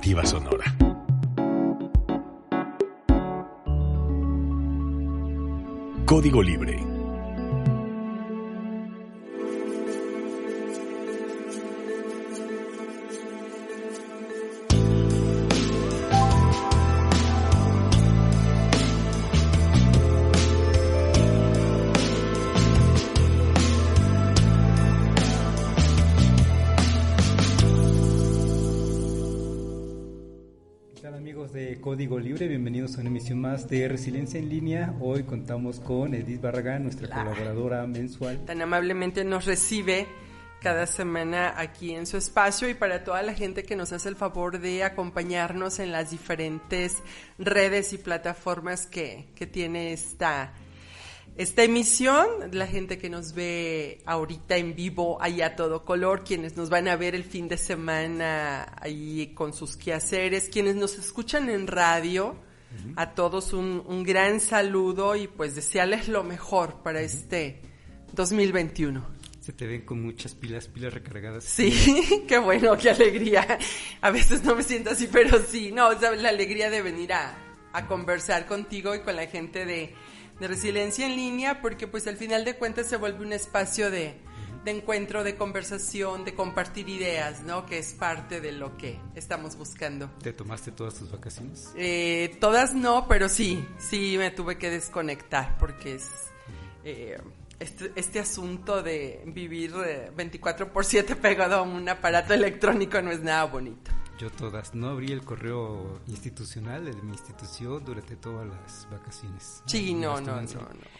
Alternativa Sonora. Código Libre. De Código Libre, bienvenidos a una emisión más de Resiliencia en Línea. Hoy contamos con Edith Barragán, nuestra colaboradora mensual. Tan amablemente nos recibe cada semana aquí en su espacio, y para toda la gente que nos hace el favor de acompañarnos en las diferentes redes y plataformas que tiene esta emisión, la gente que nos ve ahorita en vivo, ahí a todo color, quienes nos van a ver el fin de semana ahí con sus quehaceres, quienes nos escuchan en radio, a todos un gran saludo y pues desearles lo mejor para este 2021. Se te ven con muchas pilas recargadas. Sí, qué bueno, qué alegría. A veces no me siento así, pero sí, no, o sea, la alegría de venir a conversar contigo y con la gente de Resiliencia en Línea, porque pues al final de cuentas se vuelve un espacio de encuentro, de conversación, de compartir ideas, ¿no? Que es parte de lo que estamos buscando. ¿Te tomaste todas tus vacaciones? Todas no, pero sí me tuve que desconectar, porque es este asunto de vivir 24/7 pegado a un aparato electrónico no es nada bonito. Yo todas. No abrí el correo institucional de mi institución durante todas las vacaciones. Sí, no.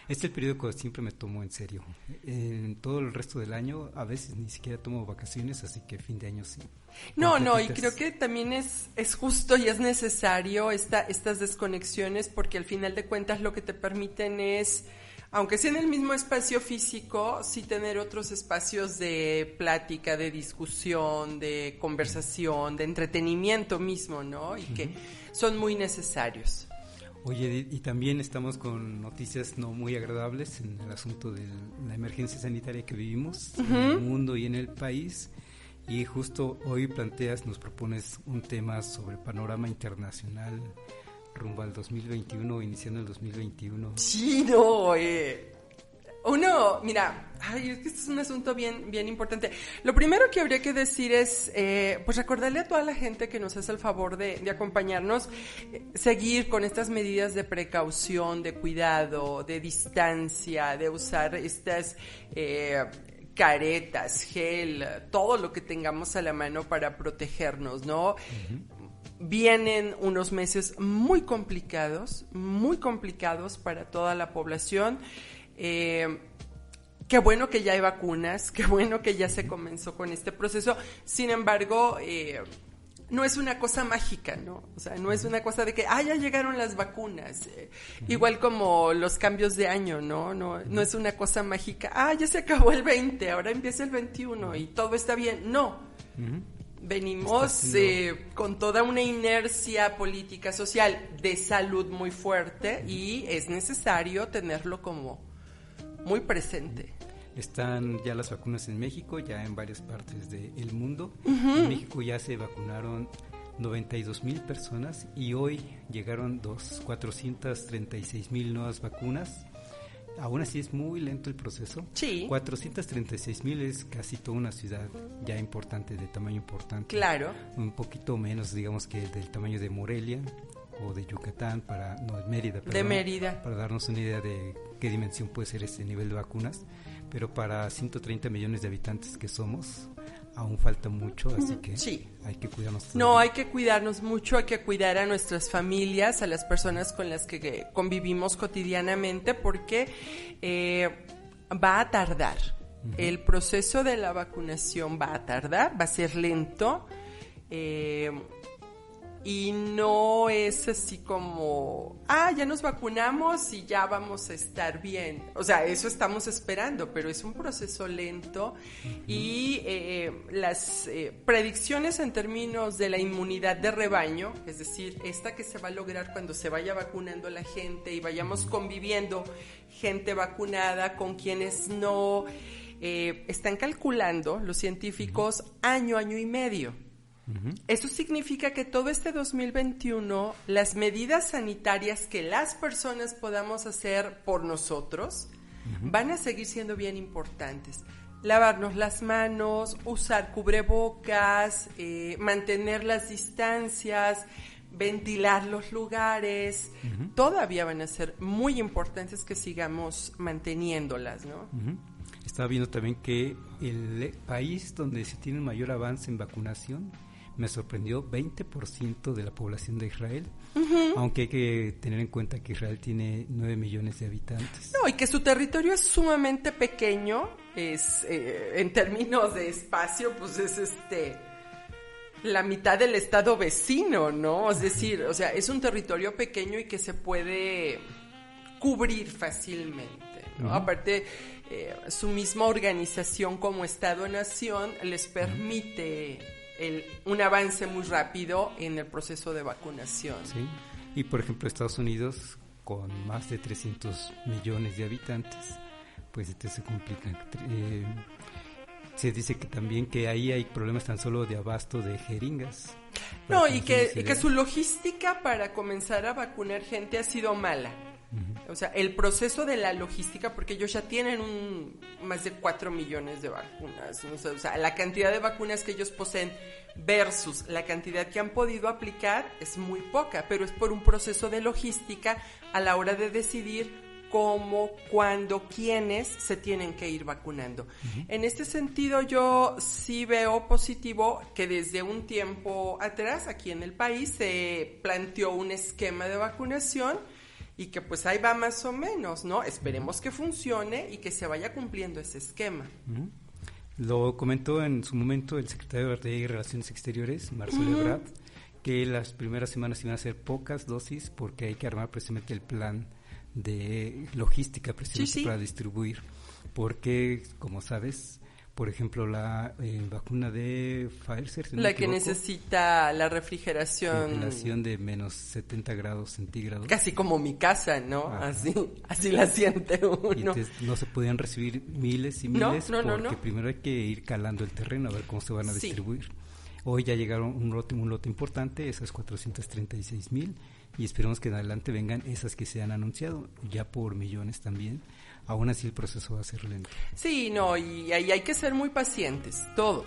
Este periódico siempre me tomo en serio. En todo el resto del año, a veces ni siquiera tomo vacaciones, así que fin de año sí. No, y creo que también es justo y es necesario estas desconexiones, porque al final de cuentas lo que te permiten es, aunque sea en el mismo espacio físico, sí tener otros espacios de plática, de discusión, de conversación, de entretenimiento mismo, ¿no? Y que son muy necesarios. Oye, y también estamos con noticias no muy agradables en el asunto de la emergencia sanitaria que vivimos en el mundo y en el país. Y justo hoy nos propones un tema sobre el panorama internacional rumbo al 2021, iniciando el 2021. Sí, no, uno, mira, es que este es un asunto bien importante. Lo primero que habría que decir es, pues recordarle a toda la gente que nos hace el favor de acompañarnos, seguir con estas medidas de precaución, de cuidado, de distancia, de usar estas caretas, gel, todo lo que tengamos a la mano para protegernos, ¿no? Vienen unos meses muy complicados para toda la población. Qué bueno que ya hay vacunas, qué bueno que ya se comenzó con este proceso. Sin embargo, no es una cosa mágica, ¿no? O sea, no es una cosa de que, ya llegaron las vacunas. Igual como los cambios de año, ¿no? No es una cosa mágica. Ya se acabó el 20, ahora empieza el 21 y todo está bien. No. Venimos con toda una inercia política, social, de salud muy fuerte, y es necesario tenerlo como muy presente. Están ya las vacunas en México, ya en varias partes del mundo. En México ya se vacunaron 92,000 personas y hoy llegaron 436,000 nuevas vacunas. Aún así es muy lento el proceso. Sí. 436,000 es casi toda una ciudad ya importante, de tamaño importante. Claro. Un poquito menos, digamos, que del tamaño de Morelia o de Yucatán, Mérida. Perdón, de Mérida. Para darnos una idea de qué dimensión puede ser este nivel de vacunas. Pero para 130 millones de habitantes que somos, aún falta mucho, así que sí, hay que cuidarnos. No, hay que cuidarnos mucho, hay que cuidar a nuestras familias, a las personas con las que convivimos cotidianamente, porque va a tardar. El proceso de la vacunación va a tardar, va a ser lento, y no es así como, ya nos vacunamos y ya vamos a estar bien. O sea, eso estamos esperando, pero es un proceso lento. Y las predicciones en términos de la inmunidad de rebaño, es decir, esta que se va a lograr cuando se vaya vacunando la gente y vayamos conviviendo gente vacunada con quienes no, están calculando los científicos año y medio. Eso significa que todo este 2021, las medidas sanitarias que las personas podamos hacer por nosotros van a seguir siendo bien importantes. Lavarnos las manos, usar cubrebocas, mantener las distancias, ventilar los lugares, todavía van a ser muy importantes que sigamos manteniéndolas, ¿no? Estaba viendo también que el país donde se tiene un mayor avance en vacunación, me sorprendió, 20% de la población de Israel, aunque hay que tener en cuenta que Israel tiene 9 millones de habitantes. No, y que su territorio es sumamente pequeño, es en términos de espacio, pues es la mitad del estado vecino, ¿no? Es decir, o sea, es un territorio pequeño y que se puede cubrir fácilmente, ¿no? Aparte, su misma organización como Estado-Nación les permite un avance muy rápido en el proceso de vacunación. Sí, y por ejemplo Estados Unidos, con más de 300 millones de habitantes, pues se complica. Se dice que también que ahí hay problemas tan solo de abasto de jeringas. No, y que su logística para comenzar a vacunar gente ha sido mala. O sea, el proceso de la logística, porque ellos ya tienen más de 4 millones de vacunas, ¿no? O sea, la cantidad de vacunas que ellos poseen versus la cantidad que han podido aplicar es muy poca, pero es por un proceso de logística a la hora de decidir cómo, cuándo, quiénes se tienen que ir vacunando. En este sentido, yo sí veo positivo que desde un tiempo atrás, aquí en el país, se planteó un esquema de vacunación y que pues ahí va más o menos, ¿no? Esperemos que funcione y que se vaya cumpliendo ese esquema. Lo comentó en su momento el secretario de Relaciones Exteriores, Marcelo Ebrard, que las primeras semanas iban a ser pocas dosis porque hay que armar precisamente el plan de logística precisamente para distribuir, porque como sabes, por ejemplo la vacuna de Pfizer, si no la me que equivoco, necesita la refrigeración de menos 70 grados centígrados, casi como mi casa, ¿no? Así la siente uno. Y entonces no se podían recibir miles y miles porque primero hay que ir calando el terreno a ver cómo se van a distribuir. Hoy ya llegaron un lote importante, esas 436,000, y esperemos que en adelante vengan esas que se han anunciado, ya por millones también. Aún así el proceso va a ser lento. Sí, no, y ahí hay que ser muy pacientes, todos,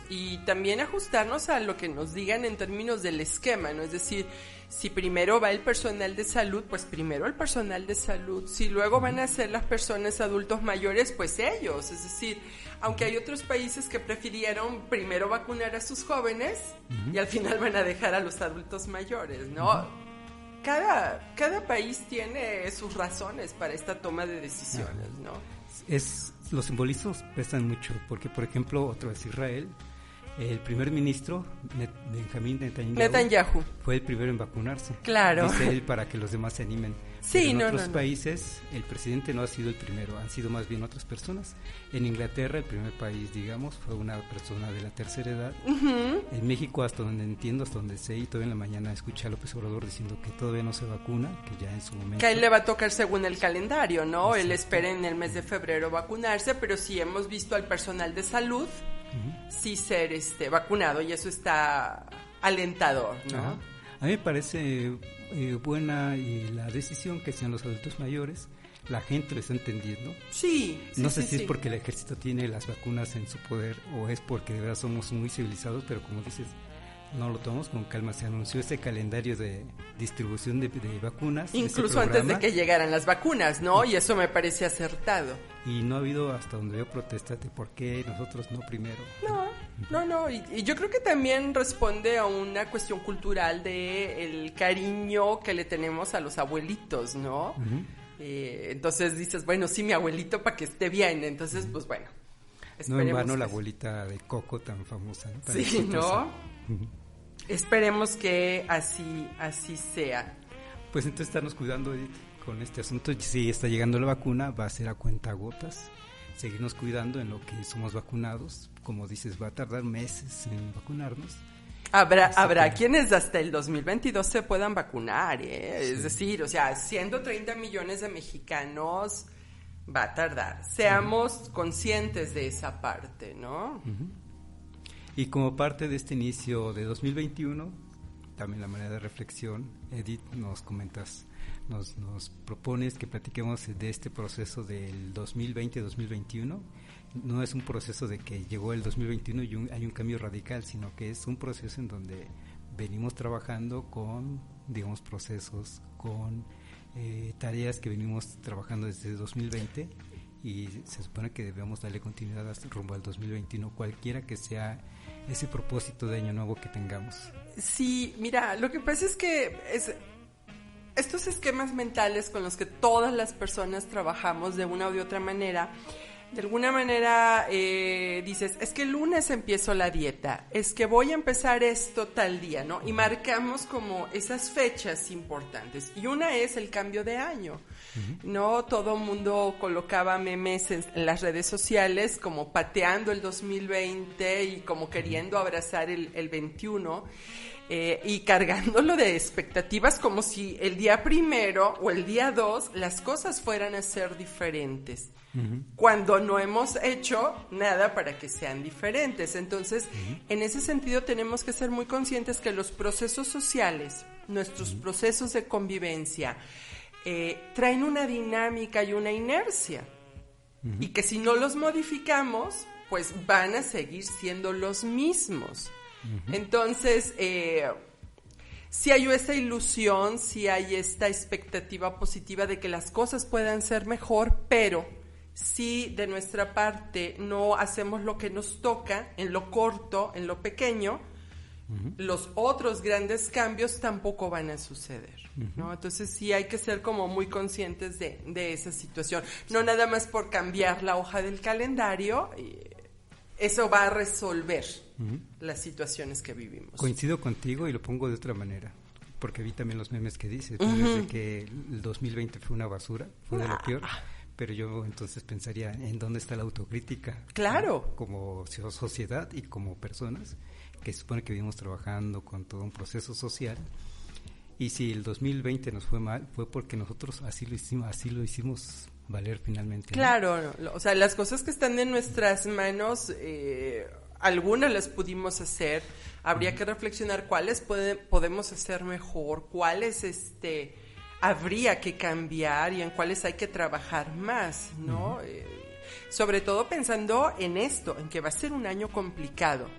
y también ajustarnos a lo que nos digan en términos del esquema, ¿no? Es decir, si primero va el personal de salud, pues primero el personal de salud. Si luego van a ser las personas adultos mayores, pues ellos. Es decir, aunque hay otros países que prefirieron primero vacunar a sus jóvenes y al final van a dejar a los adultos mayores, ¿no? Cada país tiene sus razones para esta toma de decisiones, ¿no? Los simbolismos pesan mucho, porque por ejemplo, otra vez Israel, el primer ministro, Benjamín Netanyahu, fue el primero en vacunarse. Claro. Dice él para que los demás se animen. Sí, en otros países, el presidente no ha sido el primero, han sido más bien otras personas. En Inglaterra, el primer país, digamos, fue una persona de la tercera edad. En México, hasta donde entiendo, hasta donde sé, y todavía en la mañana escuché a López Obrador diciendo que todavía no se vacuna, que ya en su momento... Que a él le va a tocar según el calendario, ¿no? Exacto. Él espera en el mes de febrero vacunarse, pero sí hemos visto al personal de salud sí ser vacunado, y eso está alentador, ¿no? Ajá. A mí me parece buena la decisión que sean los adultos mayores. La gente lo está entendiendo. Sí. No sé si es porque el ejército tiene las vacunas en su poder o es porque de verdad somos muy civilizados, pero como dices, no lo tomamos con calma. Se anunció este calendario de distribución de vacunas. Incluso antes de que llegaran las vacunas, ¿no? Y eso me parece acertado. Y no ha habido hasta donde veo protestas de por qué nosotros no primero. No, y yo creo que también responde a una cuestión cultural de el cariño que le tenemos a los abuelitos, ¿no? Entonces dices, bueno, sí, mi abuelito para que esté bien, entonces pues bueno. No en vano la abuelita de Coco tan famosa, ¿no? Tan sí, ¿no? Esperemos que así sea. Pues entonces estarnos cuidando, Edith, con este asunto. Si está llegando la vacuna, va a ser a cuentagotas. Seguirnos cuidando en lo que somos vacunados. Como dices, va a tardar meses en vacunarnos. Habrá quienes hasta el 2022 se puedan vacunar, ¿eh? Sí. Es decir, o sea, 130 millones de mexicanos va a tardar. Seamos conscientes de esa parte, ¿no? Y como parte de este inicio de 2021, también la manera de reflexión, Edith, nos propones que platiquemos de este proceso del 2020-2021. No es un proceso de que llegó el 2021 y hay un cambio radical, sino que es un proceso en donde venimos trabajando con, digamos, procesos, con tareas que venimos trabajando desde 2020 y se supone que debemos darle continuidad hasta rumbo al 2021, cualquiera que sea ese propósito de año nuevo que tengamos. Sí, mira, lo que pasa es que estos esquemas mentales con los que todas las personas trabajamos de una u de otra manera, de alguna manera dices, es que el lunes empiezo la dieta, es que voy a empezar esto tal día, ¿no? Y marcamos como esas fechas importantes. Y una es el cambio de año, ¿no? Todo mundo colocaba memes en las redes sociales como pateando el 2020 y como queriendo abrazar el 21. Y cargándolo de expectativas como si el día 1 o el día 2 las cosas fueran a ser diferentes. Cuando no hemos hecho nada para que sean diferentes. Entonces, en ese sentido tenemos que ser muy conscientes que los procesos sociales, nuestros procesos de convivencia, traen una dinámica y una inercia. Y que si no los modificamos, pues van a seguir siendo los mismos. Entonces, si hay esta ilusión, si hay esta expectativa positiva de que las cosas puedan ser mejor, pero si de nuestra parte no hacemos lo que nos toca en lo corto, en lo pequeño, los otros grandes cambios tampoco van a suceder, ¿no? Entonces sí hay que ser como muy conscientes de esa situación. No nada más por cambiar la hoja del calendario, eso va a resolver las situaciones que vivimos. Coincido contigo y lo pongo de otra manera, porque vi también los memes que dices, desde que el 2020 fue una basura, fue de lo peor. Pero yo entonces pensaría en dónde está la autocrítica. Claro. ¿No? Como sociedad y como personas que se supone que vivimos trabajando con todo un proceso social. Y si el 2020 nos fue mal, fue porque nosotros así lo hicimos valer finalmente. Claro, ¿no? O sea, las cosas que están en nuestras manos, algunas las pudimos hacer. Habría que reflexionar cuáles podemos hacer mejor, cuáles habría que cambiar y en cuáles hay que trabajar más, ¿no? Sobre todo pensando en esto, en que va a ser un año complicado.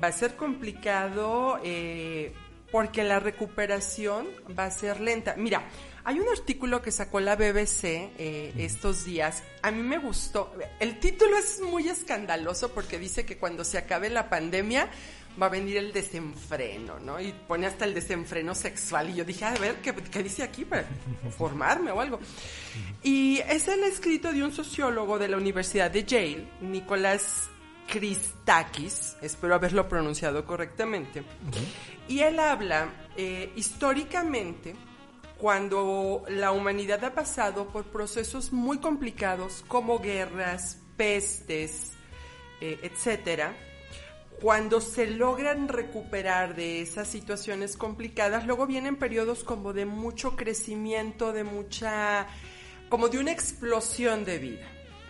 Va a ser complicado porque la recuperación va a ser lenta. Mira, hay un artículo que sacó la BBC estos días. A mí me gustó. El título es muy escandaloso porque dice que cuando se acabe la pandemia va a venir el desenfreno, ¿no? Y pone hasta el desenfreno sexual. Y yo dije, a ver, ¿qué dice aquí para formarme o algo? Y es el escrito de un sociólogo de la Universidad de Yale, Nicholas Christakis, espero haberlo pronunciado correctamente. Y él habla, históricamente, cuando la humanidad ha pasado por procesos muy complicados como guerras, pestes, etcétera. Cuando se logran recuperar de esas situaciones complicadas, luego vienen periodos como de mucho crecimiento, como de una explosión de vida.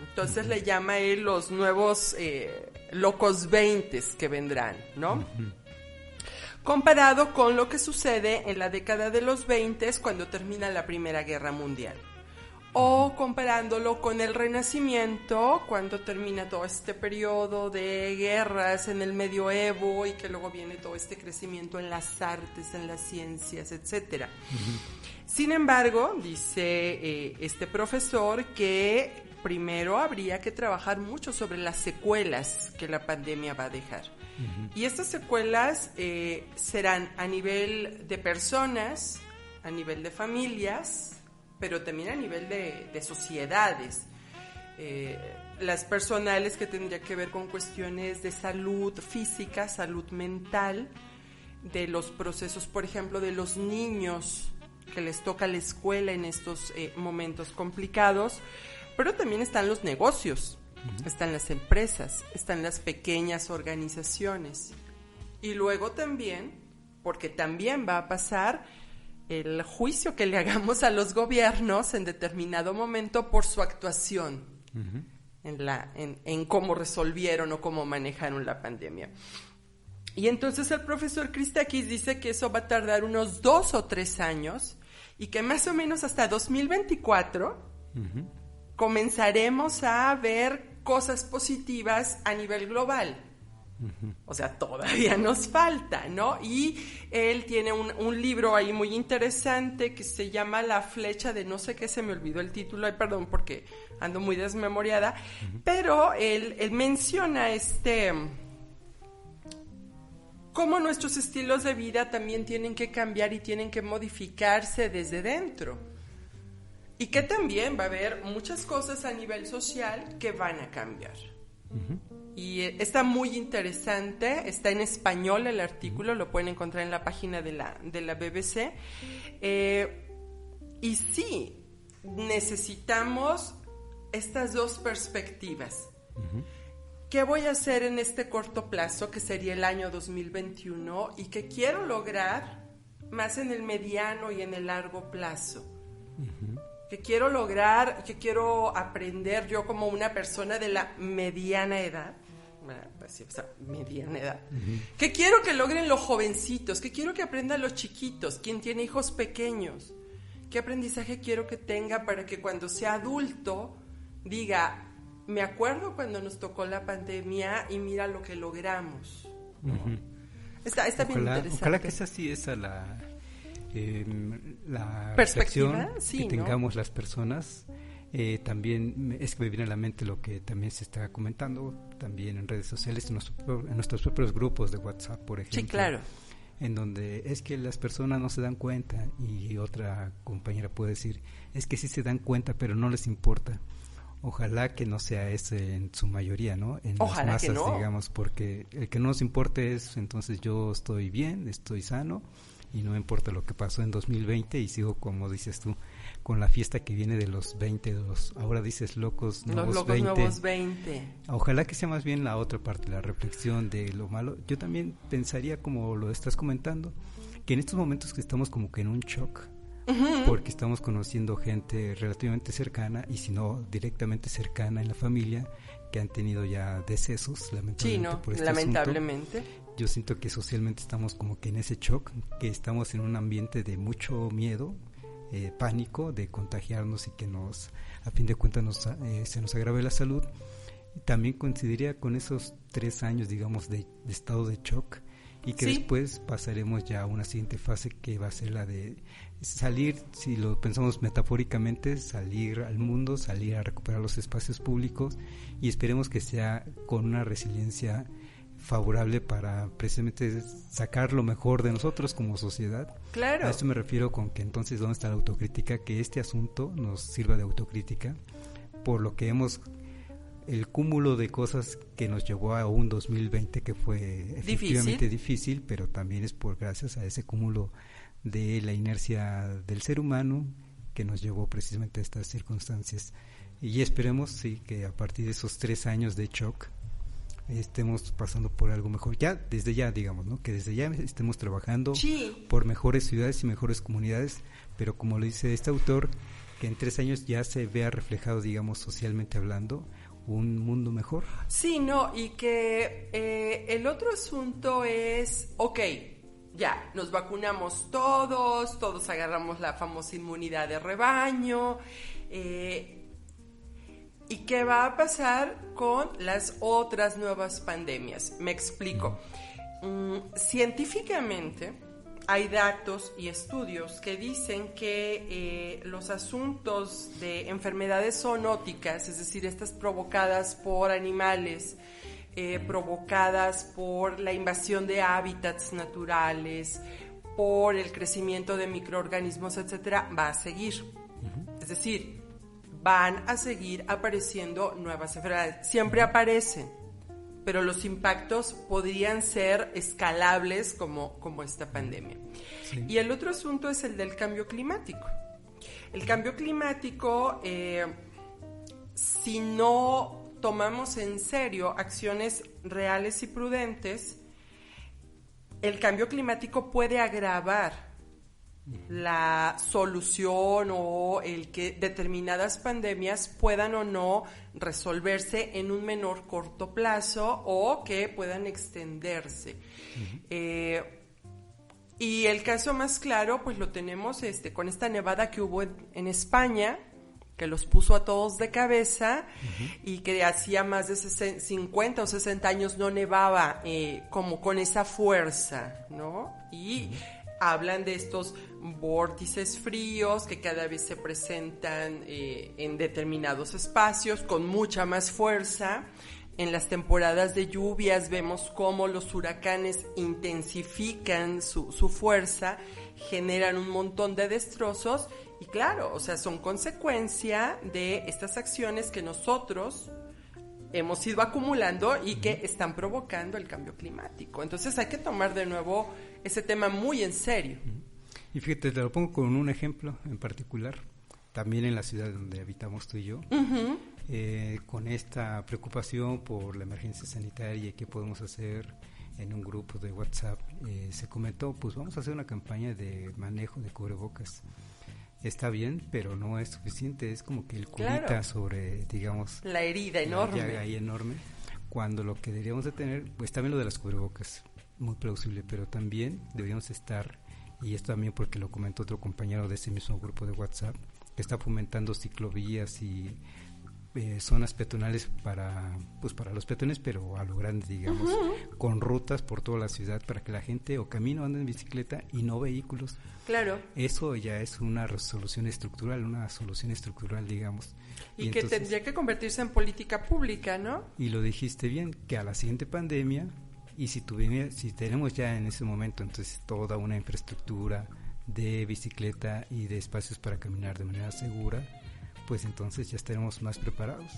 Entonces le llama él los nuevos locos 20 que vendrán, ¿no? Comparado con lo que sucede en la década de los 20 cuando termina la Primera Guerra Mundial. O comparándolo con el Renacimiento, cuando termina todo este periodo de guerras en el medioevo y que luego viene todo este crecimiento en las artes, en las ciencias, etcétera. Sin embargo, dice este profesor que primero habría que trabajar mucho sobre las secuelas que la pandemia va a dejar. Y estas secuelas serán a nivel de personas, a nivel de familias, pero también a nivel de sociedades. Las personales que tendría que ver con cuestiones de salud física, salud mental, de los procesos, por ejemplo, de los niños que les toca la escuela en estos momentos complicados, pero también están los negocios, están las empresas, están las pequeñas organizaciones. Y luego también, porque también va a pasar el juicio que le hagamos a los gobiernos en determinado momento por su actuación. en cómo resolvieron o cómo manejaron la pandemia. Y entonces el profesor Christakis dice que eso va a tardar unos 2 o 3 años y que más o menos hasta 2024 comenzaremos a ver cosas positivas a nivel global. O sea, todavía nos falta, ¿no? Y él tiene un libro ahí muy interesante que se llama La flecha de no sé qué, se me olvidó el título, ay, perdón, porque ando muy desmemoriada, pero él menciona cómo nuestros estilos de vida también tienen que cambiar y tienen que modificarse desde dentro. Y que también va a haber muchas cosas a nivel social que van a cambiar. Y está muy interesante, está en español el artículo, lo pueden encontrar en la página de la BBC. Y sí, necesitamos estas dos perspectivas. ¿Qué voy a hacer en este corto plazo, que sería el año 2021, y que quiero lograr más en el mediano y en el largo plazo? Que quiero lograr, que quiero aprender yo como una persona de la mediana edad, pues, o sea, mediana edad, que quiero que logren los jovencitos, que quiero que aprendan los chiquitos, quien tiene hijos pequeños, qué aprendizaje quiero que tenga para que cuando sea adulto diga, me acuerdo cuando nos tocó la pandemia y mira lo que logramos. Está bien interesante. Ojalá que esa sí es la perspectiva, reflexión sí, que ¿no? tengamos las personas. También es que me viene a la mente lo que también se está comentando también en redes sociales, en nuestros propios grupos de WhatsApp, por ejemplo. Sí, claro. En donde es que las personas no se dan cuenta, y otra compañera puede decir, es que sí se dan cuenta, pero no les importa. Ojalá que no sea ese en su mayoría, ¿no? En Ojalá las masas, que no. digamos, porque el que no nos importe es, entonces yo estoy bien, estoy sano, y no me importa lo que pasó en 2020 y sigo, como dices tú, con la fiesta que viene de los 20, ahora dices locos nuevos 20. Nuevos 20. Ojalá que sea más bien la otra parte, la reflexión de lo malo. Yo también pensaría, como lo estás comentando, que en estos momentos que estamos como que en un shock, porque estamos conociendo gente relativamente cercana, y si no directamente cercana en la familia, que han tenido ya decesos, lamentablemente, por este lamentablemente. asunto. Yo siento que socialmente estamos como que en ese shock, que estamos en un ambiente de mucho miedo, pánico de contagiarnos, y que a fin de cuentas se nos agrave la salud. También coincidiría con esos 3 años, digamos, de estado de shock, y que después pasaremos ya a una siguiente fase, que va a ser la de salir, si lo pensamos metafóricamente, salir al mundo, salir a recuperar los espacios públicos, y esperemos que sea con una resiliencia favorable para precisamente sacar lo mejor de nosotros como sociedad. Claro. A esto me refiero con que entonces, ¿dónde está la autocrítica? Que este asunto nos sirva de autocrítica por lo que el cúmulo de cosas que nos llevó a un 2020 que fue efectivamente difícil, pero también es gracias a ese cúmulo de la inercia del ser humano que nos llevó precisamente a estas circunstancias. Y esperemos, sí, que a partir de esos 3 años de shock estemos pasando por algo mejor, desde ya, digamos, ¿no? Que desde ya estemos trabajando por mejores ciudades y mejores comunidades, pero como lo dice este autor, que en 3 años ya se vea reflejado, digamos, socialmente hablando, un mundo mejor. Sí, no, y que el otro asunto es, ya, nos vacunamos todos agarramos la famosa inmunidad de rebaño, ¿y qué va a pasar con las otras nuevas pandemias? Me explico. Científicamente hay datos y estudios que dicen que los asuntos de enfermedades zoonóticas, es decir, estas provocadas por animales, provocadas por la invasión de hábitats naturales, por el crecimiento de microorganismos, etcétera, va a seguir. Es decir, van a seguir apareciendo nuevas enfermedades. Siempre aparecen, pero los impactos podrían ser escalables como esta pandemia. Sí. Y el otro asunto es el del cambio climático. El cambio climático, si no tomamos en serio acciones reales y prudentes, el cambio climático puede agravar la solución o el que determinadas pandemias puedan o no resolverse en un menor corto plazo o que puedan extenderse. Y el caso más claro, pues lo tenemos con esta nevada que hubo en España, que los puso a todos de cabeza y que hacía más de 50 o 60 años no nevaba como con esa fuerza, ¿no? Y hablan de estos vórtices fríos que cada vez se presentan en determinados espacios con mucha más fuerza. En las temporadas de lluvias vemos cómo los huracanes intensifican su fuerza, generan un montón de destrozos y claro, o sea, son consecuencia de estas acciones que nosotros hemos ido acumulando y que están provocando el cambio climático. Entonces hay que tomar de nuevo ese tema muy en serio. Y fíjate, te lo pongo con un ejemplo en particular, también en la ciudad donde habitamos tú y yo, con esta preocupación por la emergencia sanitaria y qué podemos hacer en un grupo de WhatsApp, se comentó, pues vamos a hacer una campaña de manejo de cubrebocas. Está bien, pero no es suficiente, es como que el curita sobre, digamos... La herida enorme. La llaga ahí enorme, cuando lo que deberíamos de tener, pues también lo de las cubrebocas, muy plausible, pero también deberíamos estar, y esto también porque lo comentó otro compañero de ese mismo grupo de WhatsApp, que está fomentando ciclovías y zonas peatonales para los peatones, pero a lo grande, digamos, con rutas por toda la ciudad para que la gente o camine o ande en bicicleta y no vehículos. Claro. Eso ya es una solución estructural, digamos. Y que entonces, tendría que convertirse en política pública, ¿no? Y lo dijiste bien, que a la siguiente pandemia, y si tenemos ya en ese momento entonces toda una infraestructura de bicicleta y de espacios para caminar de manera segura, pues entonces ya estaremos más preparados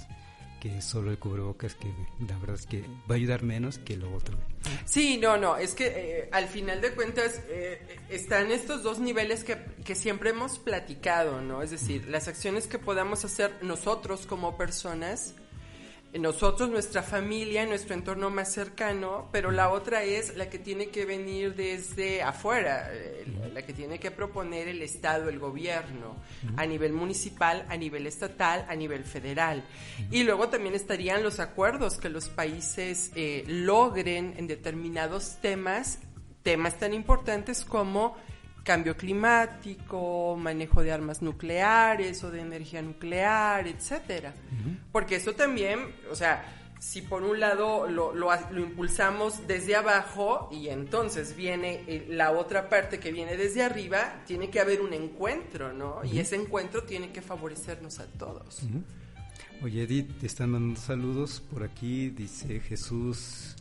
que solo el cubrebocas, que la verdad es que va a ayudar menos que lo otro. Sí, no, es que al final de cuentas están estos dos niveles que siempre hemos platicado, ¿no? Es decir, las acciones que podamos hacer nosotros como personas, nosotros, nuestra familia, nuestro entorno más cercano, pero la otra es la que tiene que venir desde afuera, la que tiene que proponer el Estado, el gobierno, a nivel municipal, a nivel estatal, a nivel federal. Y luego también estarían los acuerdos que los países logren en determinados temas tan importantes como cambio climático, manejo de armas nucleares o de energía nuclear, etcétera. Porque eso también, o sea, si por un lado lo impulsamos desde abajo y entonces viene la otra parte que viene desde arriba, tiene que haber un encuentro, ¿no? Y ese encuentro tiene que favorecernos a todos. Oye, Edith, te están mandando saludos por aquí, dice Jesús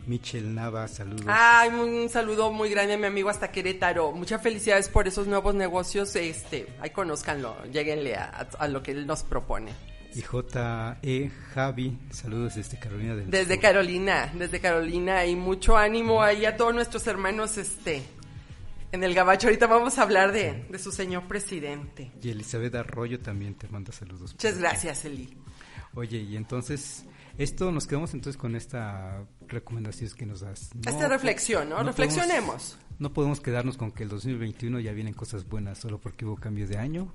Michel Nava, saludos. Ay, un saludo muy grande a mi amigo hasta Querétaro. Muchas felicidades por esos nuevos negocios. Ahí conózcanlo, lléguenle a lo que él nos propone. Y J.E. Javi, saludos desde Carolina del Sur. Desde Carolina, y mucho ánimo ahí a todos nuestros hermanos en el Gabacho. Ahorita vamos a hablar de su señor presidente. Y Elizabeth Arroyo también te manda saludos. Muchas gracias, Eli. Oye, y entonces, nos quedamos entonces con esta recomendación que nos das. Esta reflexión, ¿no? Reflexionemos. No podemos quedarnos con que el 2021 ya vienen cosas buenas solo porque hubo cambios de año.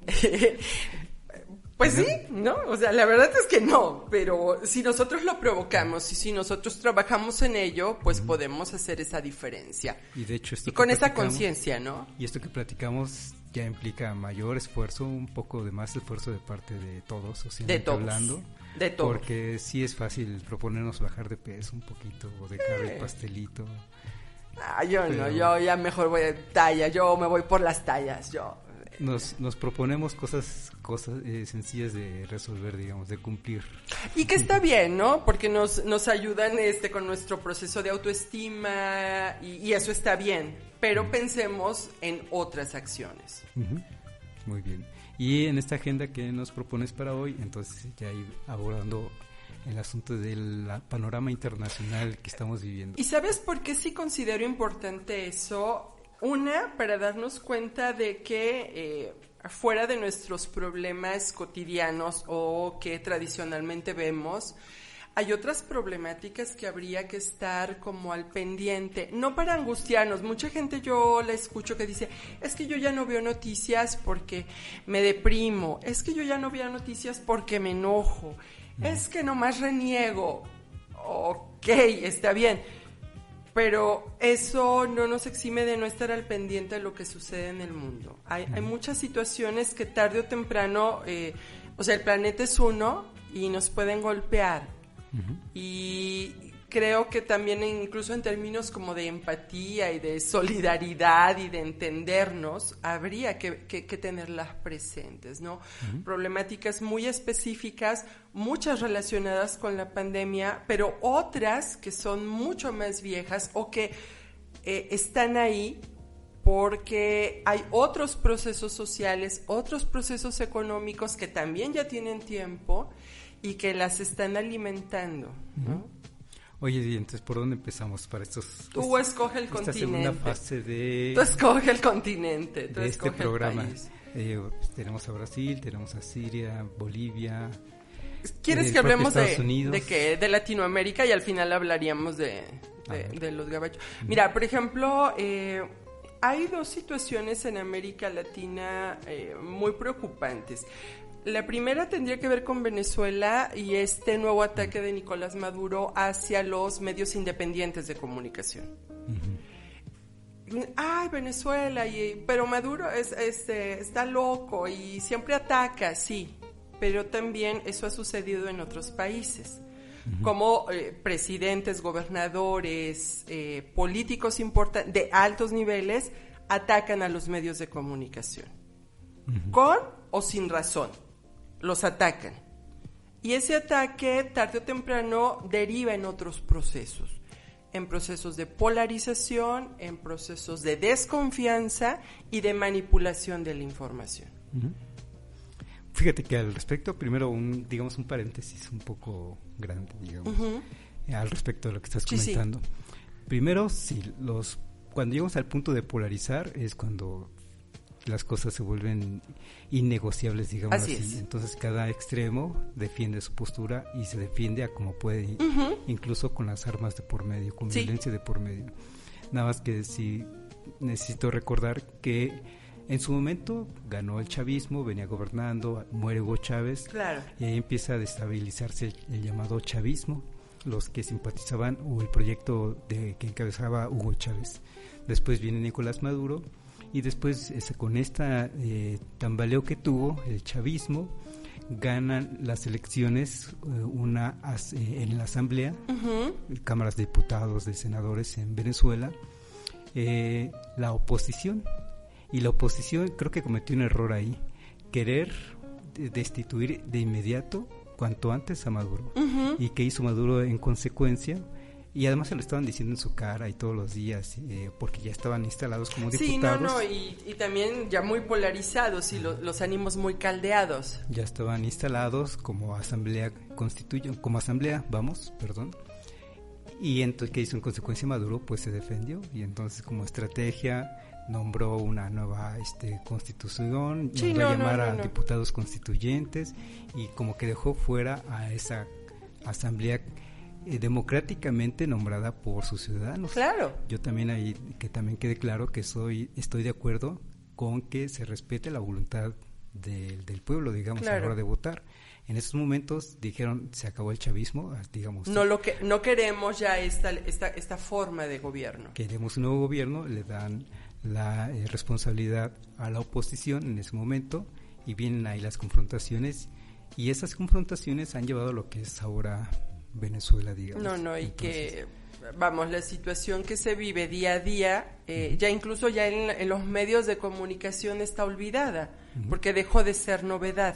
Pues sí, ¿no? O sea, la verdad es que no, pero si nosotros lo provocamos y si nosotros trabajamos en ello, pues podemos hacer esa diferencia. Y de hecho con esa conciencia, ¿no? Y esto que platicamos ya implica mayor esfuerzo, un poco de más esfuerzo de parte de todos, socialmente hablando. De todos. Porque sí es fácil proponernos bajar de peso un poquito o dejar el pastelito. Yo ya mejor voy a talla, yo me voy por las tallas, Nos proponemos cosas sencillas de resolver, digamos, de cumplir. Y que está bien, ¿no? Porque nos ayudan con nuestro proceso de autoestima y eso está bien, pero pensemos en otras acciones. Muy bien. Y en esta agenda que nos propones para hoy, entonces ya ir abordando el asunto del panorama internacional que estamos viviendo. ¿Y sabes por qué sí considero importante eso? Para darnos cuenta de que fuera de nuestros problemas cotidianos o que tradicionalmente vemos, hay otras problemáticas que habría que estar como al pendiente, no para angustiarnos. Mucha gente yo la escucho que dice, es que yo ya no veo noticias porque me deprimo, es que yo ya no veo noticias porque me enojo, es que nomás reniego. Ok, está bien, pero eso no nos exime de no estar al pendiente de lo que sucede en el mundo. Hay muchas situaciones que tarde o temprano, o sea, el planeta es uno y nos pueden golpear. Y creo que también incluso en términos como de empatía y de solidaridad y de entendernos, habría que tenerlas presentes, ¿no? Problemáticas muy específicas, muchas relacionadas con la pandemia, pero otras que son mucho más viejas o que están ahí porque hay otros procesos sociales, otros procesos económicos que también ya tienen tiempo y que las están alimentando, ¿no? Oye, y entonces, ¿por dónde empezamos para Tú escoge el continente. Esta segunda fase de... Tú escoge el continente, tú de escoge este programa. el país. Tenemos a Brasil, tenemos a Siria, Bolivia... ¿Quieres que hablemos de qué? De Latinoamérica y al final hablaríamos de los gabachos. Mira, por ejemplo, hay dos situaciones en América Latina muy preocupantes. La primera tendría que ver con Venezuela y este nuevo ataque de Nicolás Maduro hacia los medios independientes de comunicación. Ay, Venezuela, pero Maduro está loco y siempre ataca, sí, pero también eso ha sucedido en otros países. Como presidentes, gobernadores, políticos importantes de altos niveles atacan a los medios de comunicación, con o sin razón. Los atacan. Y ese ataque, tarde o temprano, deriva en otros procesos. En procesos de polarización, en procesos de desconfianza y de manipulación de la información. Fíjate que al respecto, primero un paréntesis un poco grande, al respecto de lo que estás comentando. Sí. Primero, cuando llegamos al punto de polarizar es cuando las cosas se vuelven innegociables, digamos así. Entonces cada extremo defiende su postura y se defiende a como puede, incluso con las armas de por medio, con violencia de por medio. Nada más que sí necesito recordar que en su momento ganó el chavismo, venía gobernando, muere Hugo Chávez, y ahí empieza a destabilizarse el llamado chavismo, los que simpatizaban o el proyecto que encabezaba Hugo Chávez. Después viene Nicolás Maduro, y después con esta tambaleo que tuvo el chavismo, ganan las elecciones en la asamblea, cámaras de diputados, de senadores en Venezuela, la oposición, y la oposición creo que cometió un error ahí, querer destituir de inmediato cuanto antes a Maduro. ¿Y qué hizo Maduro en consecuencia? Y además se lo estaban diciendo en su cara y todos los días, porque ya estaban instalados como diputados. Sí, y también ya muy polarizados y los ánimos muy caldeados. Ya estaban instalados como asamblea Y entonces, ¿qué hizo en consecuencia Maduro? Pues se defendió, y entonces como estrategia nombró una nueva constitución, mandó a llamar a diputados constituyentes, y como que dejó fuera a esa asamblea democráticamente nombrada por sus ciudadanos. Claro. Yo también que también quede claro que estoy de acuerdo con que se respete la voluntad del pueblo, digamos, a la hora de votar. En estos momentos dijeron, se acabó el chavismo, digamos. No queremos ya esta forma de gobierno. Queremos un nuevo gobierno, le dan la responsabilidad a la oposición en ese momento, y vienen ahí las confrontaciones, y esas confrontaciones han llevado a lo que es ahora Venezuela, digamos. La situación que se vive día a día, ya incluso ya en los medios de comunicación está olvidada, porque dejó de ser novedad,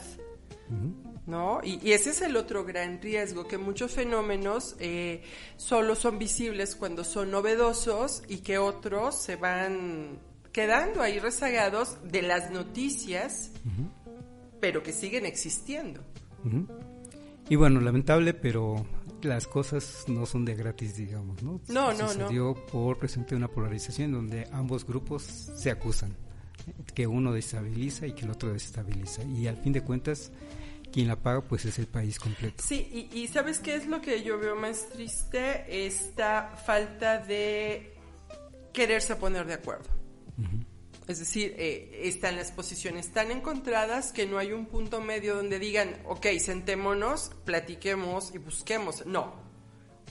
¿no? Y ese es el otro gran riesgo, que muchos fenómenos solo son visibles cuando son novedosos, y que otros se van quedando ahí rezagados de las noticias, pero que siguen existiendo. Y bueno, lamentable, pero las cosas no son de gratis, digamos, ¿no? Sucedió por presente una polarización donde ambos grupos se acusan, que uno desestabiliza y que el otro desestabiliza, y al fin de cuentas quien la paga pues es el país completo. Sí, y ¿sabes qué es lo que yo veo más triste? Esta falta de quererse poner de acuerdo. Uh-huh. Es decir, están las posiciones tan encontradas que no hay un punto medio donde digan, ok, sentémonos, platiquemos y busquemos. No,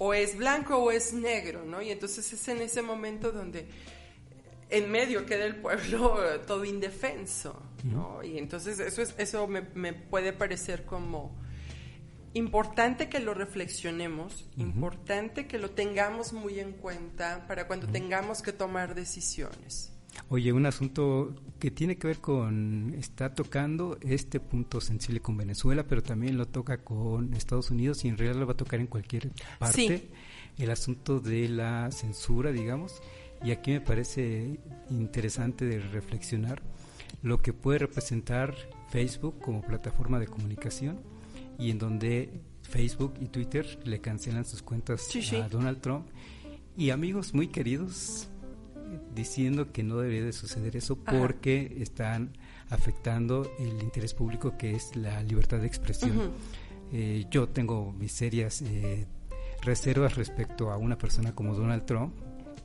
o es blanco o es negro, ¿no? Y entonces es en ese momento donde en medio queda el pueblo todo indefenso, ¿no? Uh-huh. Y entonces eso me puede parecer como importante que lo reflexionemos, uh-huh. Importante que lo tengamos muy en cuenta para cuando uh-huh. tengamos que tomar decisiones. Oye, un asunto que tiene que ver está tocando este punto sensible con Venezuela, pero también lo toca con Estados Unidos y en realidad lo va a tocar en cualquier parte, sí. El asunto de la censura, digamos, y aquí me parece interesante de reflexionar lo que puede representar Facebook como plataforma de comunicación y en donde Facebook y Twitter le cancelan sus cuentas sí. a Donald Trump y amigos muy queridos diciendo que no debería de suceder eso porque Ajá. están afectando el interés público que es la libertad de expresión. Uh-huh. Yo tengo mis serias reservas respecto a una persona como Donald Trump.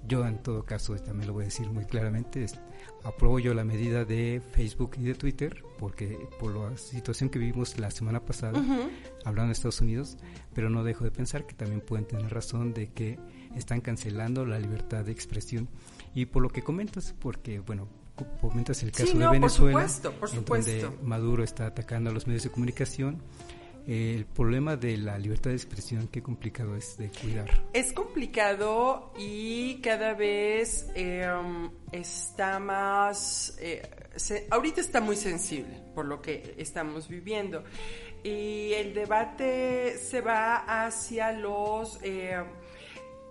Yo en todo caso, también lo voy a decir muy claramente, apruebo yo la medida de Facebook y de Twitter porque por la situación que vivimos la semana pasada, uh-huh. hablando de Estados Unidos, pero no dejo de pensar que también pueden tener razón de que están cancelando la libertad de expresión. Y por lo que comentas, porque bueno, comentas el caso de Venezuela, por supuesto. donde Maduro está atacando a los medios de comunicación. El problema de la libertad de expresión, qué complicado es de cuidar. Es complicado y cada vez está más... ahorita está muy sensible por lo que estamos viviendo. Y el debate se va hacia los...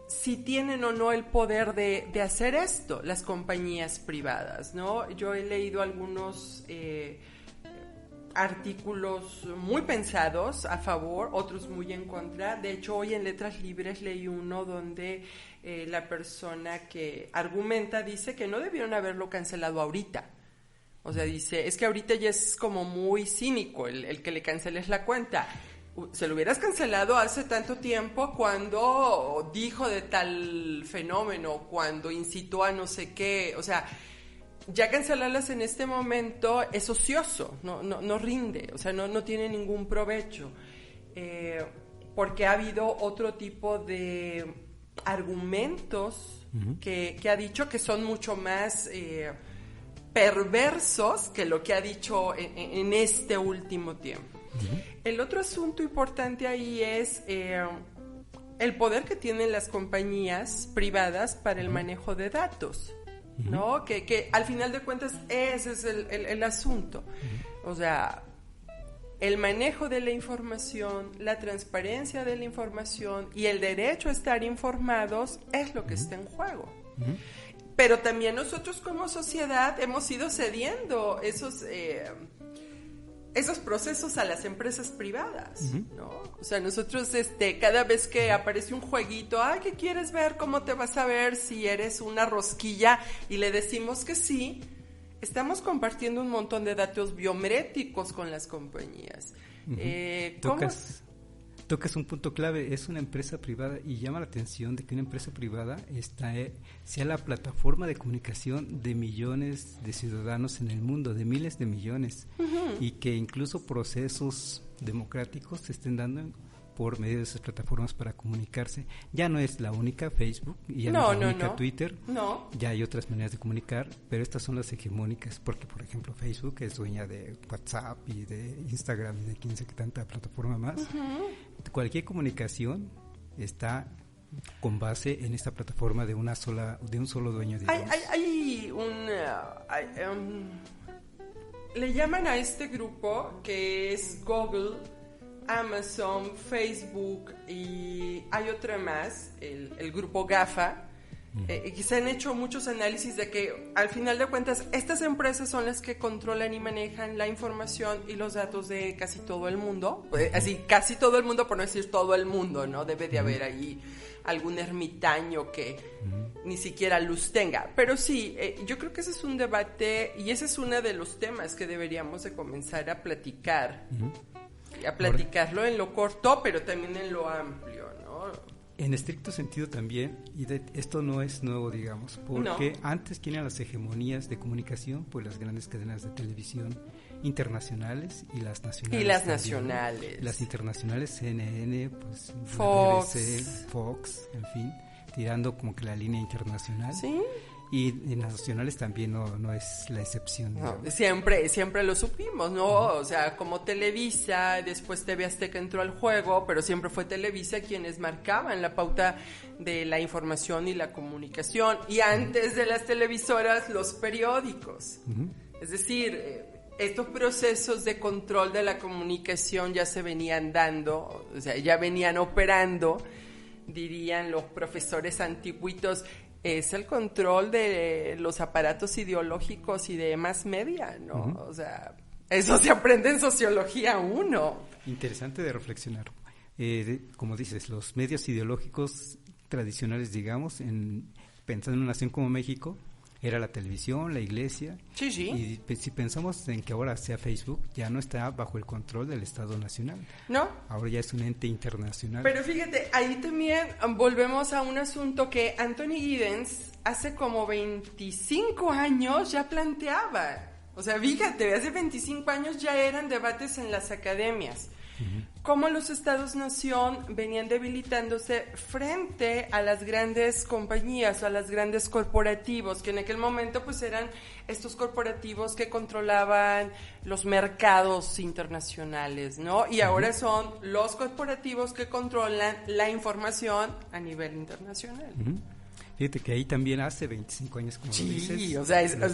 si tienen o no el poder de hacer esto, las compañías privadas, ¿no? Yo he leído algunos artículos muy pensados a favor, otros muy en contra. De hecho, hoy en Letras Libres leí uno donde la persona que argumenta dice que no debieron haberlo cancelado ahorita. O sea, dice, es que ahorita ya es como muy cínico el que le canceles la cuenta. Se lo hubieras cancelado hace tanto tiempo cuando dijo de tal fenómeno, cuando incitó a no sé qué, o sea, ya cancelarlas en este momento es ocioso, no rinde, o sea, no tiene ningún provecho, porque ha habido otro tipo de argumentos uh-huh. que ha dicho que son mucho más perversos que lo que ha dicho en este último tiempo. Uh-huh. El otro asunto importante ahí es el poder que tienen las compañías privadas para el manejo de datos, uh-huh. ¿no? Que al final de cuentas ese es el asunto. Uh-huh. O sea, el manejo de la información, la transparencia de la información y el derecho a estar informados es lo que uh-huh. está en juego. Uh-huh. Pero también nosotros como sociedad hemos ido cediendo esos procesos a las empresas privadas, uh-huh. ¿no? O sea, nosotros cada vez que aparece un jueguito, ¿qué quieres ver? ¿Cómo te vas a ver si eres una rosquilla? Y le decimos que sí, estamos compartiendo un montón de datos biométricos con las compañías. Uh-huh. Tocas un punto clave, es una empresa privada y llama la atención de que una empresa privada sea la plataforma de comunicación de millones de ciudadanos en el mundo, de miles de millones, uh-huh. y que incluso procesos democráticos se estén dando por medio de esas plataformas para comunicarse. Ya no es la única Facebook y ya no es la única Twitter, ya hay otras maneras de comunicar, pero estas son las hegemónicas, porque por ejemplo Facebook es dueña de WhatsApp y de Instagram y de 15 que tanta plataforma más. Uh-huh. Cualquier comunicación está con base en esta plataforma de un solo dueño, digamos. Le llaman a este grupo que es Google, Amazon, Facebook y hay otra más, el grupo GAFA, que se han hecho muchos análisis de que al final de cuentas estas empresas son las que controlan y manejan la información y los datos de casi todo el mundo, así casi todo el mundo, por no decir todo el mundo, ¿no? Debe de haber ahí algún ermitaño que ni siquiera luz tenga, pero sí, yo creo que ese es un debate y ese es uno de los temas que deberíamos de comenzar a platicar. a platicarlo en lo corto, pero también en lo amplio, ¿no? En estricto sentido también, y esto no es nuevo, digamos, porque antes quien eran las hegemonías de comunicación, pues las grandes cadenas de televisión internacionales y las nacionales. Y las también. Nacionales. Las internacionales, CNN, pues Fox. BBC, Fox, en fin, tirando como que la línea internacional. Sí. Y en las nacionales también no es la excepción. No, siempre lo supimos, ¿no? O sea, como Televisa, después TV Azteca entró al juego, pero siempre fue Televisa quienes marcaban la pauta de la información y la comunicación. Y antes de las televisoras, los periódicos. Es decir, estos procesos de control de la comunicación ya se venían dando, o sea, ya venían operando, dirían los profesores antiguitos. Es el control de los aparatos ideológicos y de más media, ¿no? O sea, eso se aprende en sociología 1. Interesante de reflexionar. Como dices, los medios ideológicos tradicionales, digamos, pensando en una nación como México, era la televisión, la iglesia. Sí. Y si pensamos en que ahora sea Facebook, ya no está bajo el control del Estado Nacional. ¿No? Ahora ya es un ente internacional. Pero fíjate, ahí también volvemos a un asunto que Anthony Giddens hace como 25 años ya planteaba. O sea, fíjate, hace 25 años ya eran debates en las academias. Cómo los estados-nación venían debilitándose frente a las grandes compañías o a los grandes corporativos, que en aquel momento pues eran estos corporativos que controlaban los mercados internacionales, ¿no? Y ahora son los corporativos que controlan la información a nivel internacional. Fíjate que ahí también hace 25 años, como lo dices. Sí, o sea, eso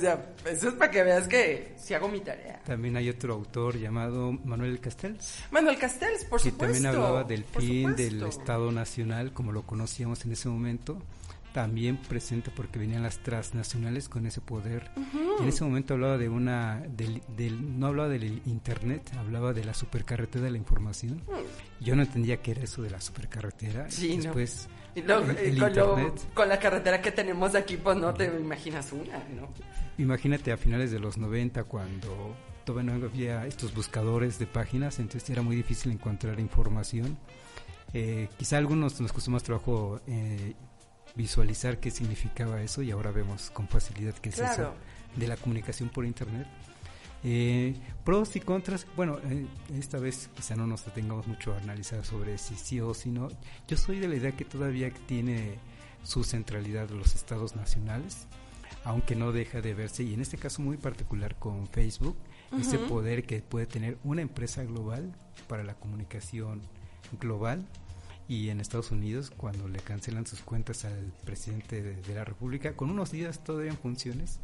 es para que veas que sí hago mi tarea. También hay otro autor llamado Manuel Castells. Manuel Castells, por supuesto. Que también hablaba del fin del Estado Nacional, como lo conocíamos en ese momento. También presente porque venían las transnacionales con ese poder. En ese momento hablaba de no hablaba del internet, hablaba de la supercarretera de la información. Yo no entendía qué era eso de la supercarretera. Sí, después con la carretera que tenemos aquí, pues no te imaginas una, ¿no? Imagínate a finales de los 90, cuando todavía no había estos buscadores de páginas, entonces era muy difícil encontrar información. Quizá a algunos nos costó más trabajo visualizar qué significaba eso, y ahora vemos con facilidad qué es eso de la comunicación por internet. Pros y contras, bueno, esta vez quizá no nos detengamos mucho a analizar sobre si sí o si no. Yo soy de la idea que todavía tiene su centralidad los estados nacionales, aunque no deja de verse, y en este caso muy particular con Facebook, ese poder que puede tener una empresa global para la comunicación global. Y en Estados Unidos, cuando le cancelan sus cuentas al presidente de la República, con unos días todavía en funciones,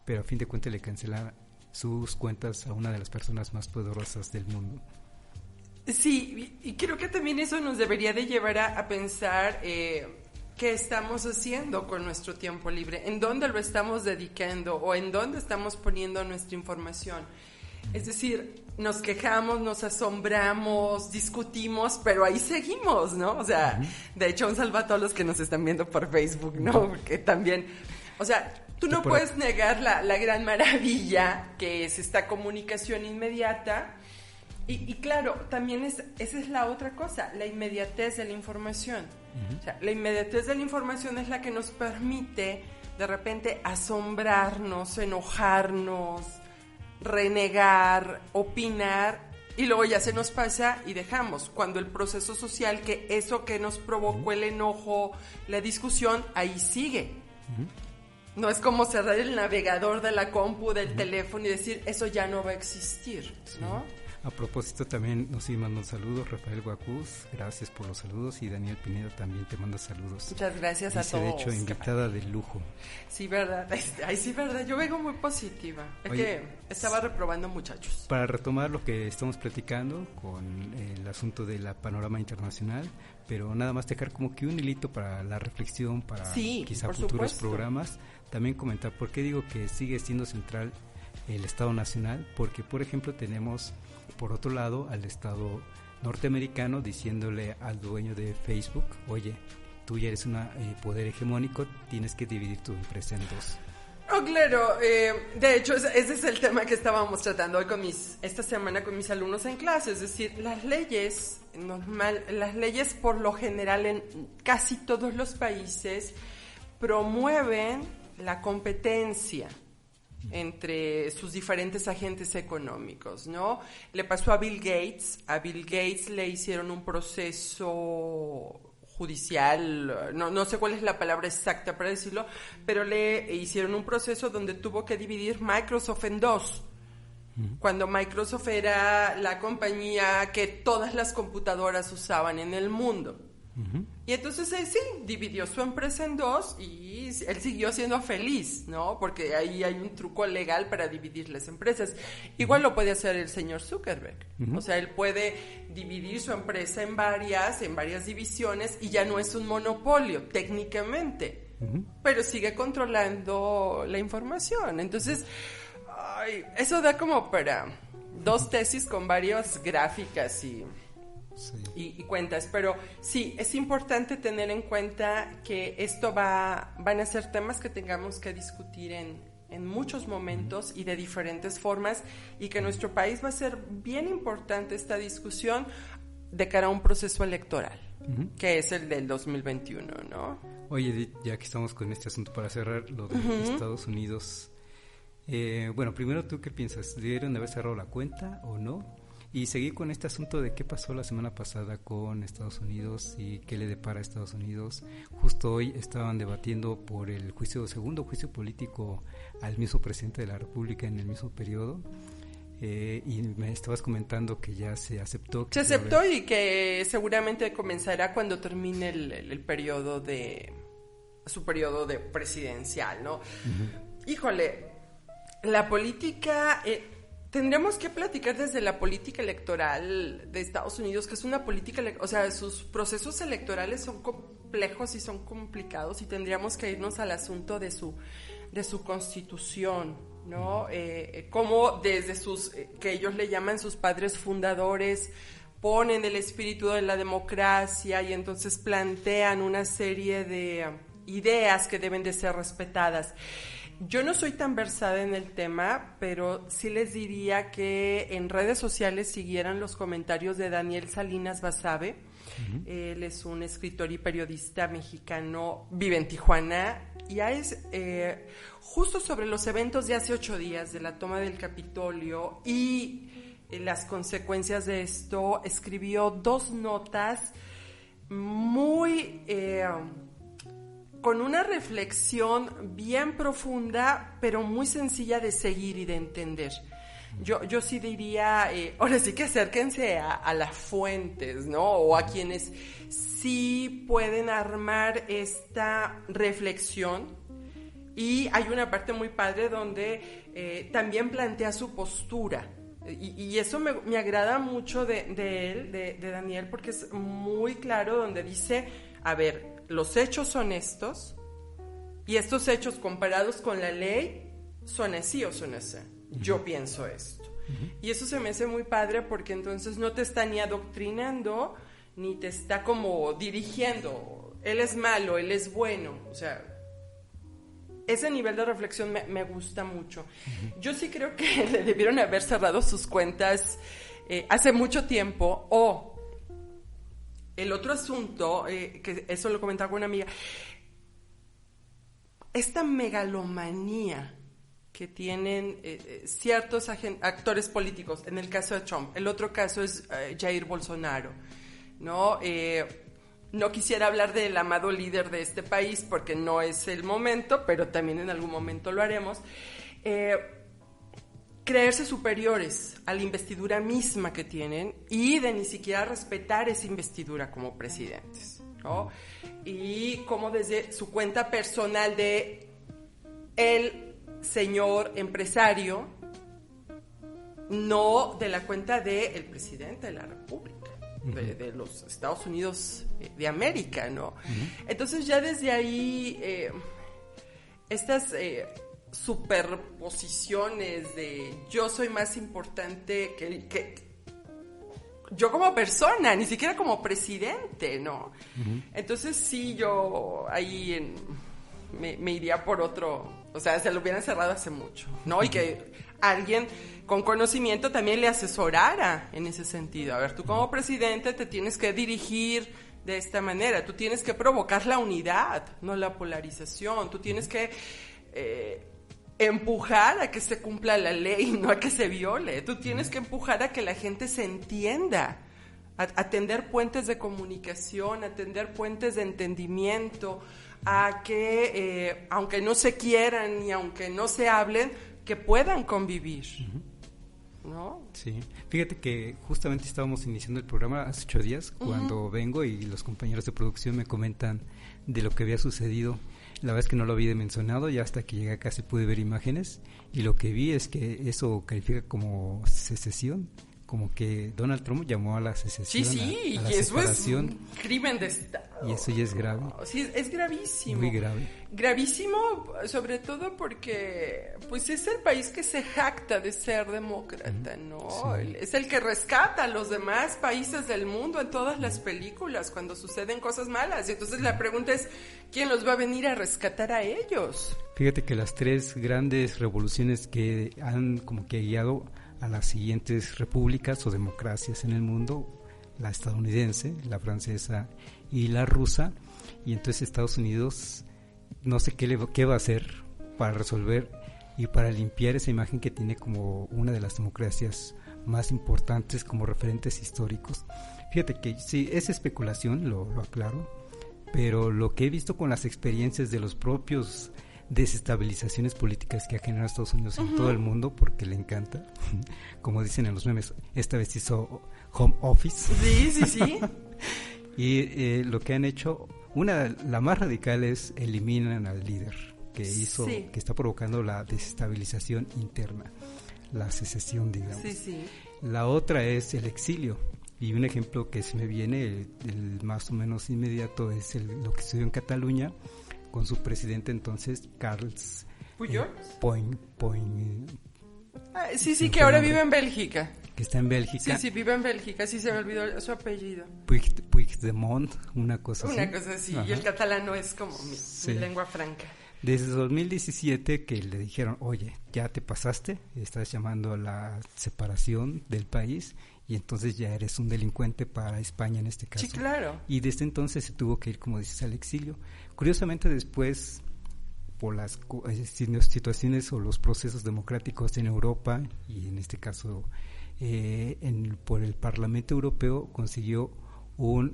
pero a fin de cuentas le cancelan sus cuentas a una de las personas más poderosas del mundo. Sí, y creo que también eso nos debería de llevar a pensar qué estamos haciendo con nuestro tiempo libre, en dónde lo estamos dedicando o en dónde estamos poniendo nuestra información. Es decir, nos quejamos, nos asombramos, discutimos, pero ahí seguimos, ¿no? O sea, de hecho, un saludo a todos los que nos están viendo por Facebook, ¿no? Porque también, o sea, tú no puedes negar la gran maravilla que es esta comunicación inmediata. Y claro, también esa es la otra cosa, la inmediatez de la información. O sea, la inmediatez de la información es la que nos permite de repente asombrarnos, enojarnos, renegar, opinar, y luego ya se nos pasa y dejamos, cuando el proceso social, que eso que nos provocó el enojo, la discusión, ahí sigue. No es como cerrar el navegador de la compu, del teléfono y decir, eso ya no va a existir, ¿no? A propósito, también nos manda un saludo Rafael Guacuz, gracias por los saludos, y Daniel Pineda también te manda saludos. Muchas gracias a todos. De hecho, invitada de lujo. Sí, verdad. Ay, sí, verdad. Yo vengo muy positiva. Es que estaba reprobando, muchachos. Para retomar lo que estamos platicando con el asunto de la panorama internacional, pero nada más dejar como que un hilito para la reflexión, para quizá futuros programas. También comentar por qué digo que sigue siendo central el Estado Nacional, porque por ejemplo tenemos por otro lado al Estado norteamericano diciéndole al dueño de Facebook, oye, tú ya eres un poder hegemónico, tienes que dividir tu empresa en dos. No, claro. De hecho, ese es el tema que estábamos tratando hoy esta semana con mis alumnos en clase. Es decir, las leyes por lo general en casi todos los países promueven la competencia entre sus diferentes agentes económicos, ¿no? Le pasó a Bill Gates. A Bill Gates le hicieron un proceso judicial, no sé cuál es la palabra exacta para decirlo, pero le hicieron un proceso donde tuvo que dividir Microsoft en dos. Cuando Microsoft era la compañía que todas las computadoras usaban en el mundo. Y entonces sí, dividió su empresa en dos y él siguió siendo feliz, ¿no? Porque ahí hay un truco legal para dividir las empresas. Igual lo puede hacer el señor Zuckerberg. O sea, él puede dividir su empresa en varias divisiones y ya no es un monopolio, técnicamente. Pero sigue controlando la información. Entonces, eso da como para 2 tesis con varias gráficas y cuentas, pero sí, es importante tener en cuenta que esto van a ser temas que tengamos que discutir en muchos momentos y de diferentes formas, y que en nuestro país va a ser bien importante esta discusión de cara a un proceso electoral, que es el del 2021, ¿no? Oye, Edith, ya que estamos con este asunto para cerrar, lo de Estados Unidos, bueno, primero, ¿tú qué piensas? ¿Debieron de haber cerrado la cuenta o no? Y seguir con este asunto de qué pasó la semana pasada con Estados Unidos y qué le depara a Estados Unidos. Justo hoy estaban debatiendo por el segundo juicio político al mismo presidente de la República en el mismo periodo. Y me estabas comentando que ya se aceptó. Se aceptó y que seguramente comenzará cuando termine el periodo su periodo de presidencial, ¿no? Híjole, la política... tendremos que platicar desde la política electoral de Estados Unidos, que es una política, o sea, sus procesos electorales son complejos y son complicados, y tendríamos que irnos al asunto de su constitución, ¿no? Cómo desde que ellos le llaman sus padres fundadores, ponen el espíritu de la democracia y entonces plantean una serie de ideas que deben de ser respetadas. Yo no soy tan versada en el tema, pero sí les diría que en redes sociales siguieran los comentarios de Daniel Salinas Basabe. Él es un escritor y periodista mexicano, vive en Tijuana, y es justo sobre los eventos de hace 8 días de la toma del Capitolio y las consecuencias de esto. Escribió 2 notas muy... con una reflexión bien profunda, pero muy sencilla de seguir y de entender. Yo sí diría, ahora sí que acérquense a las fuentes, ¿no? O a quienes sí pueden armar esta reflexión. Y hay una parte muy padre donde también plantea su postura. Y eso me agrada mucho de él, de Daniel, porque es muy claro, donde dice, a ver, los hechos son estos, y estos hechos comparados con la ley son así o son así. Yo pienso esto. Y eso se me hace muy padre, porque entonces no te está ni adoctrinando, ni te está como dirigiendo. Él es malo, él es bueno. O sea, ese nivel de reflexión me gusta mucho. Yo sí creo que le debieron haber cerrado sus cuentas hace mucho tiempo, o... El otro asunto, que eso lo comentaba con una amiga, esta megalomanía que tienen ciertos actores políticos, en el caso de Trump, el otro caso es Jair Bolsonaro, ¿no? No quisiera hablar del amado líder de este país porque no es el momento, pero también en algún momento lo haremos. Creerse superiores a la investidura misma que tienen y de ni siquiera respetar esa investidura como presidentes, ¿no? Y como desde su cuenta personal de el señor empresario, no de la cuenta del presidente de la República, de los Estados Unidos de América, ¿no? Entonces ya desde ahí estas... superposiciones de yo soy más importante que yo como persona, ni siquiera como presidente, ¿no? Entonces sí, yo ahí me iría por otro, o sea, se lo hubieran cerrado hace mucho, ¿no? Y que alguien con conocimiento también le asesorara en ese sentido. A ver, tú como presidente te tienes que dirigir de esta manera, tú tienes que provocar la unidad, no la polarización, tú tienes que empujar a que se cumpla la ley, no a que se viole, tú tienes que empujar a que la gente se entienda, a tender puentes de comunicación, a tender puentes de entendimiento, a que aunque no se quieran y aunque no se hablen, que puedan convivir, ¿no? Sí, fíjate que justamente estábamos iniciando el programa hace 8 días, cuando vengo y los compañeros de producción me comentan de lo que había sucedido. La verdad es que no lo había mencionado, ya hasta que llegué acá se pude ver imágenes, y lo que vi es que eso califica como secesión, como que Donald Trump llamó a la secesión, sí, a la y eso separación. es un crimen de Estado. Y eso ya es grave. Sí, es gravísimo. Muy grave. Gravísimo, sobre todo porque pues es el país que se jacta de ser demócrata, ¿no? Sí. Es el que rescata a los demás países del mundo en todas las películas cuando suceden cosas malas. Y entonces la pregunta es, ¿quién los va a venir a rescatar a ellos? Fíjate que las 3 grandes revoluciones que han como que guiado a las siguientes repúblicas o democracias en el mundo, la estadounidense, la francesa y la rusa, y entonces Estados Unidos no sé qué va a hacer para resolver y para limpiar esa imagen que tiene como una de las democracias más importantes como referentes históricos. Fíjate que sí, es especulación, lo aclaro, pero lo que he visto con las experiencias de los propios desestabilizaciones políticas que ha generado Estados Unidos en todo el mundo, porque le encanta, como dicen en los memes, esta vez hizo home office. Sí. Y lo que han hecho, la más radical es eliminan al líder que hizo, que está provocando la desestabilización interna, la secesión, digamos. Sí. La otra es el exilio. Y un ejemplo que se me viene, el más o menos inmediato, es lo que sucedió en Cataluña con su presidente entonces, Carles Puyol. Sí, que ahora vive en Bélgica. Que está en Bélgica. Sí, vive en Bélgica, sí se me olvidó su apellido. Puigdemont, una cosa así. Ajá. Y el catalán no es como mi lengua franca. Desde 2017 que le dijeron, oye, ya te pasaste, estás llamando a la separación del país y entonces ya eres un delincuente para España en este caso. Sí, claro. Y desde entonces se tuvo que ir, como dices, al exilio. Curiosamente después, por las situaciones o los procesos democráticos en Europa, y en este caso por el Parlamento Europeo, consiguió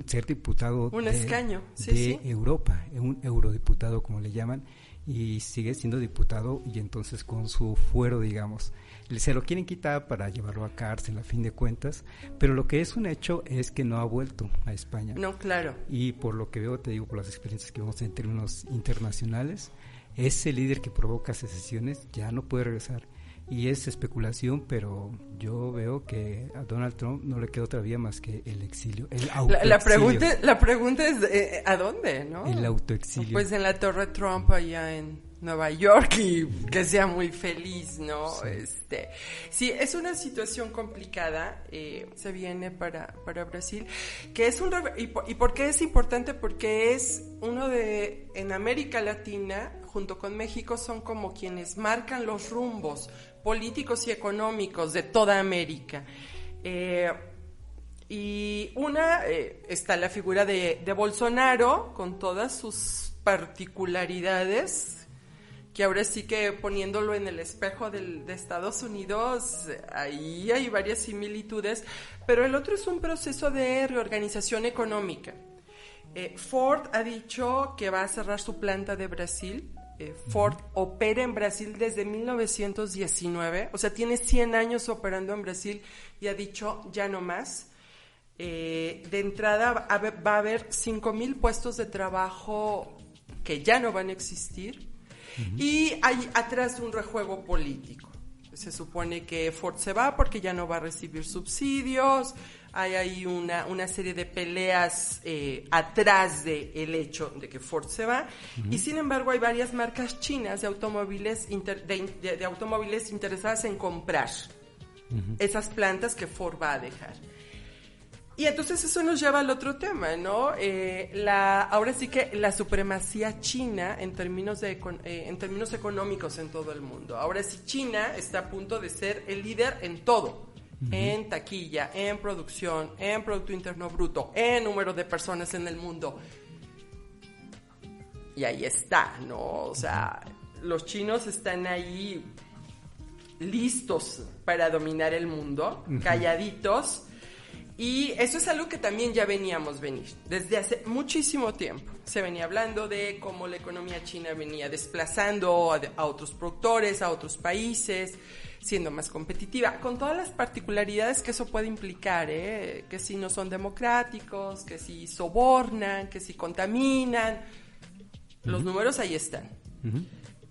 ser diputado escaño de Europa, un eurodiputado como le llaman, y sigue siendo diputado, y entonces con su fuero, digamos, se lo quieren quitar para llevarlo a cárcel a fin de cuentas, pero lo que es un hecho es que no ha vuelto a España. No, claro. Y por lo que veo, te digo, por las experiencias que vemos en términos internacionales, ese líder que provoca secesiones ya no puede regresar. Y es especulación, pero yo veo que a Donald Trump no le queda otra vía más que el exilio, el autoexilio. La pregunta es, ¿a dónde, no? El autoexilio. Pues en la Torre Trump allá en Nueva York, y que sea muy feliz, ¿no? Sí, es una situación complicada, se viene para Brasil, que es ¿y por qué es importante? Porque es en América Latina, junto con México, son como quienes marcan los rumbos políticos y económicos de toda América. Y está la figura de Bolsonaro, con todas sus particularidades, que ahora sí que poniéndolo en el espejo de Estados Unidos, ahí hay varias similitudes, pero el otro es un proceso de reorganización económica. Ford ha dicho que va a cerrar su planta de Brasil. Ford opera en Brasil desde 1919, o sea, tiene 100 años operando en Brasil, y ha dicho ya no más. De entrada va a haber 5,000 puestos de trabajo que ya no van a existir. Y hay atrás un rejuego político. Se supone que Ford se va porque ya no va a recibir subsidios. Hay ahí una serie de peleas atrás del hecho de que Ford se va. Y sin embargo hay varias marcas chinas de automóviles de automóviles interesadas en comprar esas plantas que Ford va a dejar. Y entonces eso nos lleva al otro tema, ¿no? Ahora sí que la supremacía china en términos económicos en todo el mundo. Ahora sí, China está a punto de ser el líder en todo. En taquilla, en producción, en Producto Interno Bruto, en número de personas en el mundo. Y ahí está, ¿no? O sea, los chinos están ahí listos para dominar el mundo, calladitos. Y eso es algo que también ya veníamos venir. Desde hace muchísimo tiempo se venía hablando de cómo la economía china venía desplazando a otros productores, a otros países, siendo más competitiva, con todas las particularidades que eso puede implicar, que si no son democráticos, que si sobornan, que si contaminan. Los números ahí están.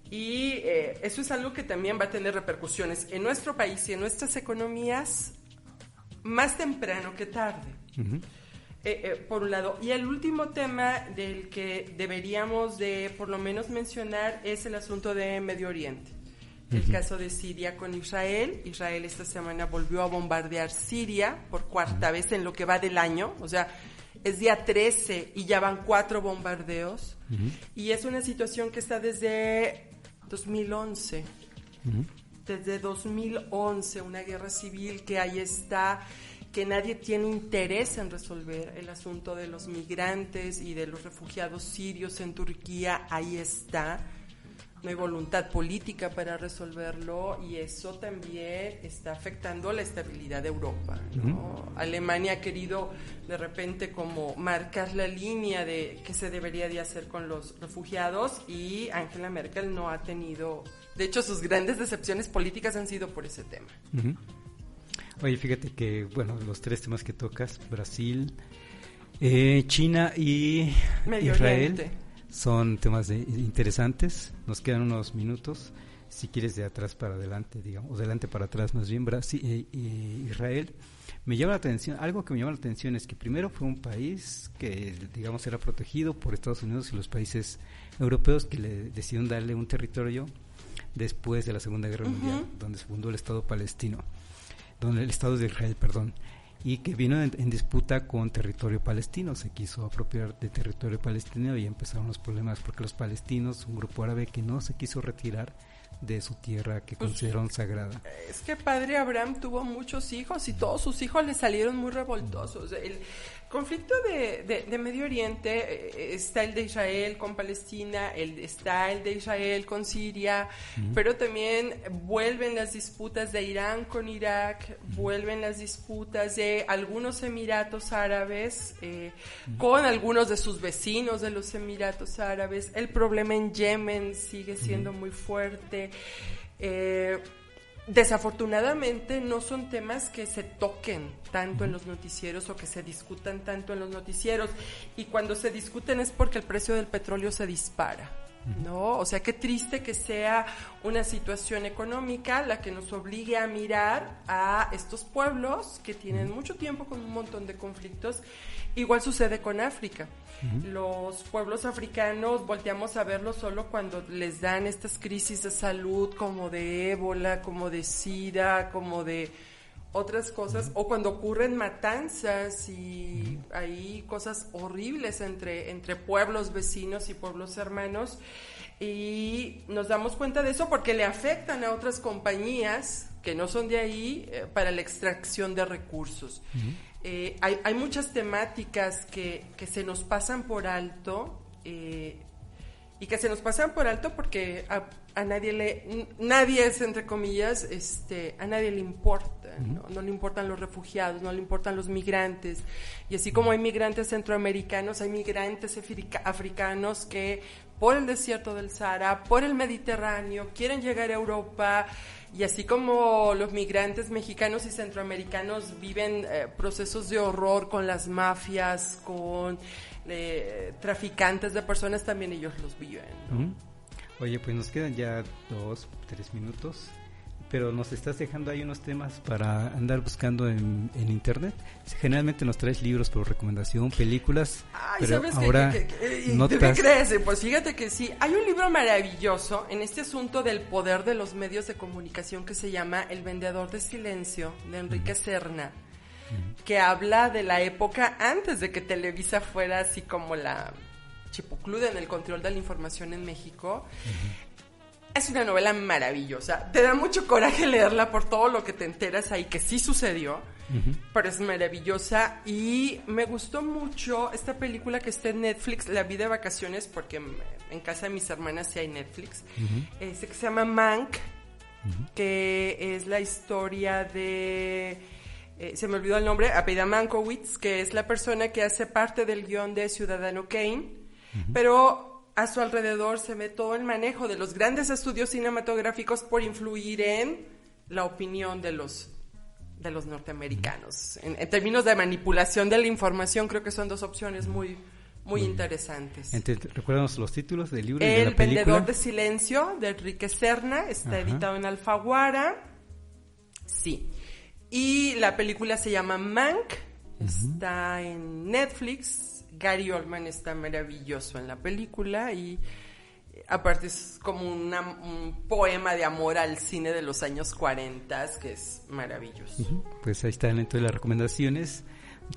Y eso es algo que también va a tener repercusiones en nuestro país y en nuestras economías más temprano que tarde. Por un lado. Y el último tema del que deberíamos de por lo menos mencionar es el asunto de Medio Oriente. El caso de Siria con Israel. Israel esta semana volvió a bombardear Siria por cuarta vez en lo que va del año. O sea, es día 13 y ya van 4 bombardeos. Y es una situación que está desde 2011. Desde 2011, una guerra civil que ahí está, que nadie tiene interés en resolver. El asunto de los migrantes y de los refugiados sirios en Turquía, ahí está. No hay voluntad política para resolverlo y eso también está afectando la estabilidad de Europa, ¿no? Alemania ha querido de repente como marcar la línea de qué se debería de hacer con los refugiados y Angela Merkel no ha tenido... De hecho, sus grandes decepciones políticas han sido por ese tema. Oye, fíjate que, bueno, los 3 temas que tocas, Brasil, China y Medio Israel, Oriente, son temas interesantes. Nos quedan unos minutos. Si quieres, de atrás para adelante, digamos, o de adelante para atrás, más bien, Brasil, Israel. Me llama la atención, algo que me llama la atención es que primero fue un país que, digamos, era protegido por Estados Unidos y los países europeos que le decidieron darle un territorio después de la Segunda Guerra Mundial, donde se fundó el Estado palestino, donde el Estado de Israel, perdón, y que vino en disputa con territorio palestino, se quiso apropiar de territorio palestino y empezaron los problemas porque los palestinos, un grupo árabe que no se quiso retirar de su tierra que consideraron sagrada. Es que padre Abraham tuvo muchos hijos y todos sus hijos le salieron muy revoltosos. El conflicto de Medio Oriente, está el de Israel con Palestina, está el de Israel con Siria, pero también vuelven las disputas de Irán con Irak, vuelven las disputas de algunos Emiratos Árabes con algunos de sus vecinos de los Emiratos Árabes. El problema en Yemen sigue siendo muy fuerte. Desafortunadamente no son temas que se toquen tanto en los noticieros o que se discutan tanto en los noticieros, y cuando se discuten es porque el precio del petróleo se dispara, ¿no? O sea, qué triste que sea una situación económica la que nos obligue a mirar a estos pueblos que tienen mucho tiempo con un montón de conflictos. Igual sucede con África. Los pueblos africanos volteamos a verlos solo cuando les dan estas crisis de salud como de ébola, como de SIDA, como de otras cosas, o cuando ocurren matanzas y hay cosas horribles entre pueblos vecinos y pueblos hermanos, y nos damos cuenta de eso porque le afectan a otras compañías que no son de ahí para la extracción de recursos. Hay muchas temáticas que se nos pasan por alto, y que se nos pasan por alto porque a nadie es, entre comillas, a nadie le importa, no le importan los refugiados, no le importan los migrantes, y así como hay migrantes centroamericanos, hay migrantes africanos que por el desierto del Sahara, por el Mediterráneo, quieren llegar a Europa, y así como los migrantes mexicanos y centroamericanos viven procesos de horror con las mafias, con traficantes de personas, también ellos los viven, ¿no? Oye, pues nos quedan ya 2, 3 minutos, pero nos estás dejando ahí unos temas para andar buscando en internet. Generalmente nos traes libros por recomendación, películas. Ay, pero ¿sabes ahora ¿qué crees? Pues fíjate que sí, hay un libro maravilloso en este asunto del poder de los medios de comunicación que se llama El vendedor de silencio, de Enrique Serna. que habla de la época antes de que Televisa fuera así como la chipucluda en el control de la información en México. Es una novela maravillosa. Te da mucho coraje leerla por todo lo que te enteras ahí, que sí sucedió, pero es maravillosa. Y me gustó mucho esta película que está en Netflix, la vi de vacaciones porque en casa de mis hermanas sí hay Netflix, que se llama Mank, que es la historia de... se me olvidó el nombre, apellida Mankiewicz, que es la persona que hace parte del guión de Ciudadano Kane, pero a su alrededor se ve todo el manejo de los grandes estudios cinematográficos por influir en la opinión de los norteamericanos. En términos de manipulación de la información, creo que son dos opciones muy interesantes. Recuérdanos los títulos del libro y de la película. El Vendedor de Silencio, de Enrique Serna, está editado en Alfaguara. Sí. Y la película se llama Mank, está en Netflix. Gary Oldman está maravilloso en la película y aparte es como un poema de amor al cine de los años 40, que es maravilloso. Pues ahí están entonces las recomendaciones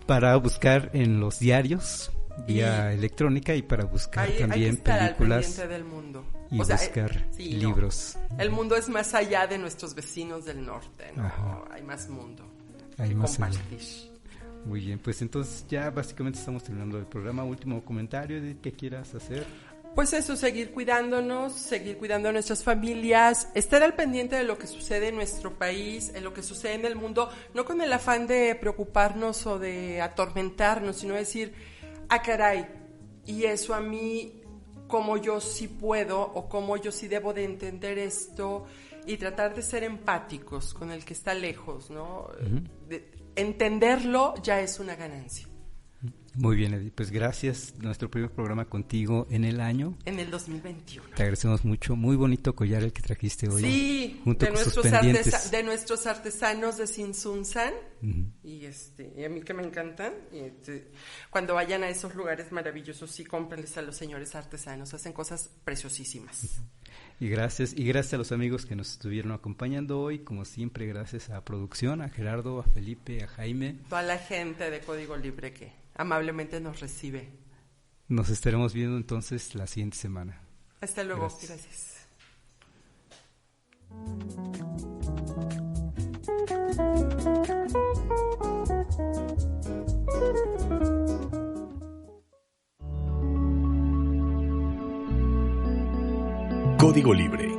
para buscar en los diarios vía electrónica y para buscar también películas del mundo. Y buscar libros. No. El mundo es más allá de nuestros vecinos del norte, ¿no? Hay más mundo. Hay más compartir. Muy bien, pues entonces ya básicamente estamos terminando el programa. Último comentario de qué quieras hacer. Pues eso, seguir cuidándonos, seguir cuidando a nuestras familias, estar al pendiente de lo que sucede en nuestro país, en lo que sucede en el mundo, no con el afán de preocuparnos o de atormentarnos, sino decir, caray, y eso a mí, cómo yo sí puedo o cómo yo sí debo de entender esto y tratar de ser empáticos con el que está lejos, ¿no? Entenderlo ya es una ganancia. Muy bien, Edith. Pues gracias. Nuestro primer programa contigo en el año. En el 2021. Te agradecemos mucho. Muy bonito collar el que trajiste hoy. Sí, junto de, con nuestros sus pendientes. de nuestros artesanos de Sinsunsan. Y a mí que me encantan. Cuando vayan a esos lugares maravillosos, sí, cómprenles a los señores artesanos. Hacen cosas preciosísimas. Y gracias a los amigos que nos estuvieron acompañando hoy, como siempre, gracias a producción, a Gerardo, a Felipe, a Jaime. Toda la gente de Código Libre que amablemente nos recibe. Nos estaremos viendo entonces la siguiente semana. Hasta luego, gracias. Código Libre